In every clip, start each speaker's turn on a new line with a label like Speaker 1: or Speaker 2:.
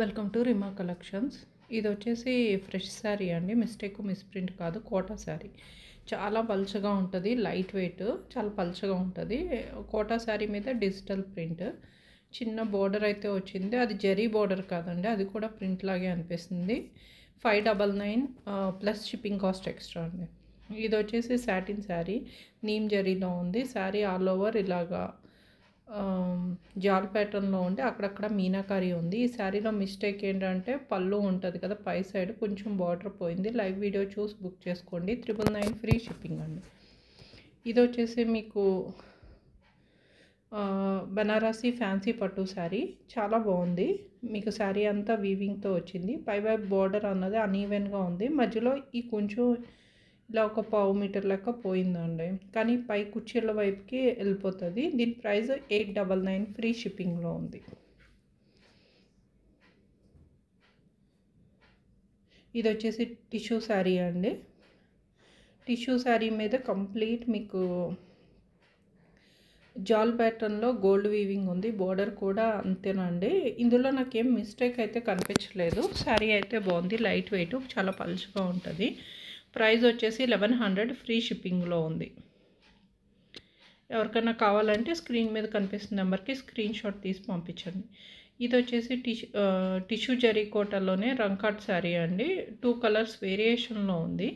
Speaker 1: Welcome to రిమా collections. ఇది వచ్చేసి fresh sari అండి, మిస్ప్రింట్ కాదు, కోటా శారీ. చాలా పల్చగా ఉంటుంది, లైట్ వెయిట్, చాలా పల్చగా ఉంటుంది. కోటా శారీ మీద డిజిటల్ ప్రింట్, చిన్న బోర్డర్ అయితే వచ్చింది. అది జరీ బోర్డర్ కాదండి, అది కూడా ప్రింట్ లాగే అనిపిస్తుంది. 599 ప్లస్ షిప్పింగ్ కాస్ట్ ఎక్స్ట్రా అండి. ఇది వచ్చేసి సాటిన్ శారీ, నీమ్ జరీలో ఉంది. శారీ ఆల్ ఓవర్ ఇలాగా జాల్ ప్యాటర్న్లో ఉండి అక్కడక్కడ మీనాకారి ఉంది. ఈ శారీలో మిస్టేక్ ఏంటంటే పళ్ళు ఉంటుంది కదా, పై సైడ్ కొంచెం బార్డర్ పోయింది. లైవ్ వీడియో చూసి బుక్ చేసుకోండి. 999 ఫ్రీ షిప్పింగ్ అండి. ఇది వచ్చేసి మీకు బనారసి ఫ్యాన్సీ పట్టు శారీ, చాలా బాగుంది. మీకు శారీ అంతా వీవింగ్తో వచ్చింది. పై వైపు బార్డర్ అన్నది అన్ఈవెన్గా ఉంది, మధ్యలో ఈ కొంచెం ఇలా ఒక పావు మీటర్ లెక్క పోయిందండి, కానీ పై కుర్చీల వైపుకి వెళ్ళిపోతుంది. దీని ప్రైస్ 899 ఫ్రీ షిప్పింగ్లో ఉంది. ఇది వచ్చేసి టిష్యూ శారీ అండి. టిష్యూ శారీ మీద కంప్లీట్ మీకు జాల్ ప్యాటర్న్లో గోల్డ్ వీవింగ్ ఉంది. బోర్డర్ కూడా అంతేనండి. ఇందులో నాకేం మిస్టేక్ అయితే కనిపించలేదు. శారీ అయితే బాగుంది, లైట్ వెయిట్, చాలా పలుచగా ఉంటుంది. ప్రైస్ వచ్చేసి 1100 ఫ్రీ షిప్పింగ్లో ఉంది. ఎవరికైనా కావాలంటే స్క్రీన్ మీద కనిపిస్తున్న నెంబర్కి స్క్రీన్ షాట్ తీసి పంపించండి. ఇది వచ్చేసి టిష్యూ జరీ కోటలోనే రంకాట్ శారీ అండి. 2 కలర్స్ వేరియేషన్లో ఉంది.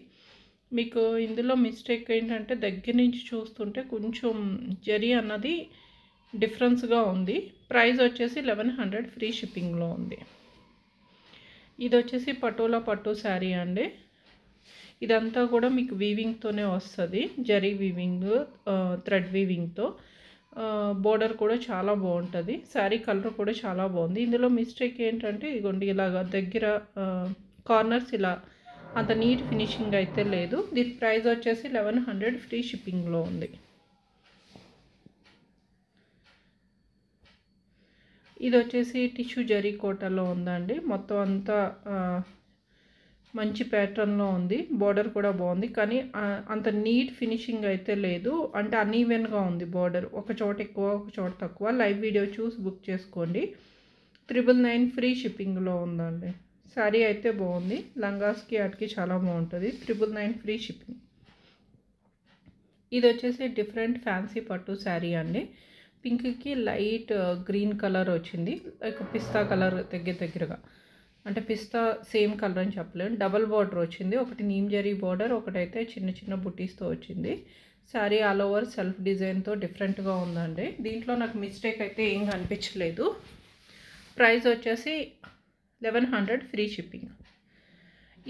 Speaker 1: మీకు ఇందులో మిస్టేక్ ఏంటంటే దగ్గర నుంచి చూస్తుంటే కొంచెం జరీ అన్నది డిఫరెన్స్గా ఉంది. ప్రైస్ వచ్చేసి 1100 ఫ్రీ షిప్పింగ్లో ఉంది. ఇది వచ్చేసి పటోలా పట్టు శారీ అండి. ఇదంతా కూడా మీకు వీవింగ్తోనే వస్తుంది, జరీ వీవింగ్, థ్రెడ్ వీవింగ్తో. బోర్డర్ కూడా చాలా బాగుంటుంది. శారీ కలర్ కూడా చాలా బాగుంది. ఇందులో మిస్టేక్ ఏంటంటే ఇదిగోండి ఇలాగ దగ్గర కార్నర్స్ ఇలా అంత నీట్ ఫినిషింగ్ అయితే లేదు. దీని ప్రైస్ వచ్చేసి 1100 ఫ్రీ షిప్పింగ్లో ఉంది. ఇది వచ్చేసి టిష్యూ జరీ కోటలో ఉందండి. మొత్తం అంతా మంచి ప్యాటర్న్లో ఉంది. బోర్డర్ కూడా బాగుంది, కానీ అంత నీట్ ఫినిషింగ్ అయితే లేదు, అంటే అన్ఈవెన్గా ఉంది బోర్డర్. ఒక చోట ఎక్కువ, ఒక చోట తక్కువ. లైవ్ వీడియో చూసి బుక్ చేసుకోండి. 999 ఫ్రీ షిప్పింగ్లో ఉందండి. శారీ అయితే బాగుంది, లంగాస్కి వాటికి చాలా బాగుంటుంది. 999 ఫ్రీ షిప్పింగ్. ఇది వచ్చేసి డిఫరెంట్ ఫ్యాన్సీ పట్టు శారీ అండి. పింక్కి లైట్ గ్రీన్ కలర్ వచ్చింది, లైక్ పిస్తా కలర్ దగ్గరగా, అంటే పిస్తా సేమ్ కలర్ అని చెప్పలేము. డబల్ బార్డర్ వచ్చింది, ఒకటి నీమ్ జరీ బార్డర్, ఒకటైతే చిన్న చిన్న బుటీస్తో వచ్చింది. శారీ ఆల్ ఓవర్ సెల్ఫ్ డిజైన్తో డిఫరెంట్గా ఉందండి. దీంట్లో నాకు మిస్టేక్ అయితే ఏం కనిపించలేదు. ప్రైస్ వచ్చేసి 1100 ఫ్రీ షిప్పింగ్.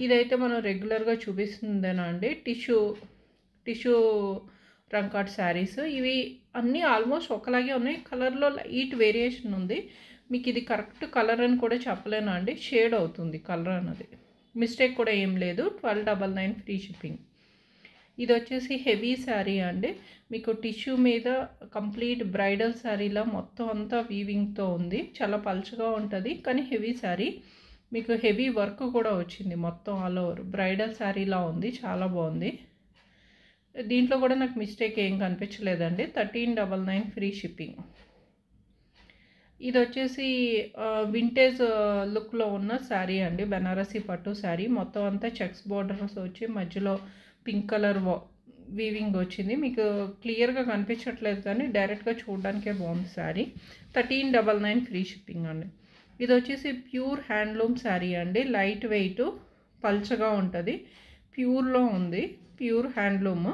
Speaker 1: ఇదైతే మనం రెగ్యులర్గా చూపిస్తుందేనా అండి, టిష్యూ రంకాట్ శారీస్. ఇవి అన్నీ ఆల్మోస్ట్ ఒకలాగే ఉన్నాయి, కలర్లో లైట్ వేరియేషన్ ఉంది. మీకు ఇది కరెక్ట్ కలర్ అని కూడా చెప్పలేను అండి, షేడ్ అవుతుంది కలర్ అన్నది. మిస్టేక్ కూడా ఏం లేదు. 1299 ఫ్రీ షిప్పింగ్. ఇది వచ్చేసి హెవీ శారీ అండి. మీకు టిష్యూ మీద కంప్లీట్ బ్రైడల్ శారీలా మొత్తం అంతా వీవింగ్తో ఉంది. చాలా పల్చగా ఉంటుంది, కానీ హెవీ శారీ. మీకు హెవీ వర్క్ కూడా వచ్చింది మొత్తం ఆల్ ఓవర్. బ్రైడల్ శారీలా ఉంది, చాలా బాగుంది. దీంట్లో కూడా నాకు మిస్టేక్ ఏం కనిపించలేదండి. 1399 ఫ్రీ షిప్పింగ్. ఇది వచ్చేసి వింటేజ్ లుక్లో ఉన్న శారీ అండి, బనారసి పట్టు శారీ. మొత్తం అంతా చెక్స్ బోర్డర్స్ వచ్చి మధ్యలో పింక్ కలర్ వీవింగ్ వచ్చింది. మీకు క్లియర్గా కనిపించట్లేదు, కానీ డైరెక్ట్గా చూడడానికే బాగుంది శారీ. 1399 ఫ్రీ షిప్పింగ్ అండి. ఇది వచ్చేసి ప్యూర్ హ్యాండ్లూమ్ శారీ అండి. లైట్ వెయిట్, పల్చగా ఉంటుంది, ప్యూర్లో ఉంది, ప్యూర్ హ్యాండ్లూమ్.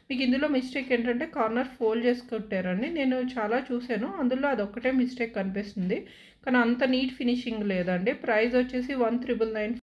Speaker 1: మీకు ఇందులో మిస్టేక్ ఏంటంటే కార్నర్ ఫోల్డ్ చేసి కొట్టారండి. నేను చాలా చూశాను, అందులో అదొక్కటే మిస్టేక్ కనిపిస్తుంది, కానీ అంత నీట్ ఫినిషింగ్ లేదండి. ప్రైస్ వచ్చేసి 1999